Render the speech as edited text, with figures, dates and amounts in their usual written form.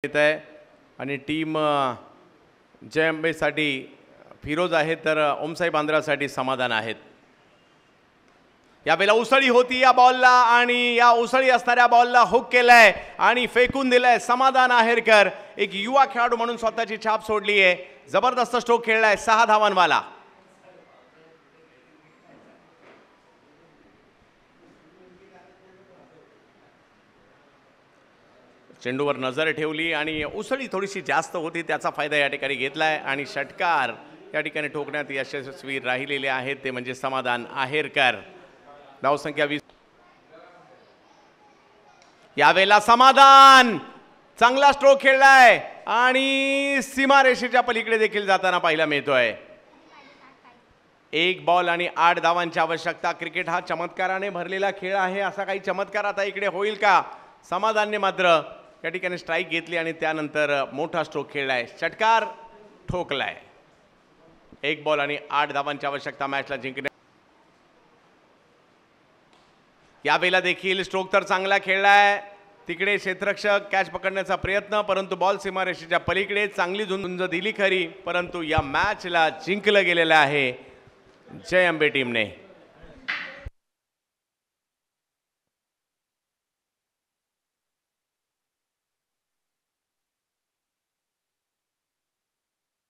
येत आहे आणि टीम जय अंबेसाठी फिरोज आहे तर ओमसाई बांद्रासाठी समाधान आहेत। यावेळेला उसळी होती या बॉलला आणि या उसळी असणाऱ्या बॉलला हुक केलाय आणि फेकून दिलाय समाधान आहेरकर। एक युवा खेळाडू म्हणून स्वतःची छाप सोडली आहे, जबरदस्त स्ट्रोक खेळलाय 6 धावांवाला। चेंडूवर नजर ठेवली आणि उसळी थोडीशी जास्त होती, त्याचा फायदा या ठिकाणी घेतलाय आणि षटकार या ठिकाणी ठोकण्यात यशस्वी राहिलेले आहेत ते म्हणजे समाधान आहेरकर। धावसंख्या 20। यावेळेला समाधान चांगला स्ट्रोक खेळलाय आणि सीमारेषेच्या पलीकडे देखील जाताना पाहायला मिळतोय। 1 बॉल आणि 8 धावांची आवश्यकता। क्रिकेट हा चमत्काराने भरलेला खेळ आहे, असा काही चमत्कार आता इकडे होईल का? समाधानने मात्र या ठिकाणी स्ट्राइक घेतली आणि त्यानंतर मोठा स्ट्रोक खेळलाय, षटकार ठोकलाय। 1 बॉल आणि 8 धावांची आवश्यकता मॅचला जिंकण्या। यावेळेला देखील स्ट्रोक तर चांगला खेळलाय, तिकडे क्षेत्ररक्षक कॅच पकडण्याचा प्रयत्न, परंतु बॉल सीमारेषेच्या पलीकडे चांगली झुंज दिली खरी, परंतु या मॅचला जिंकलं गेलेलं आहे जय अंबे टीमने।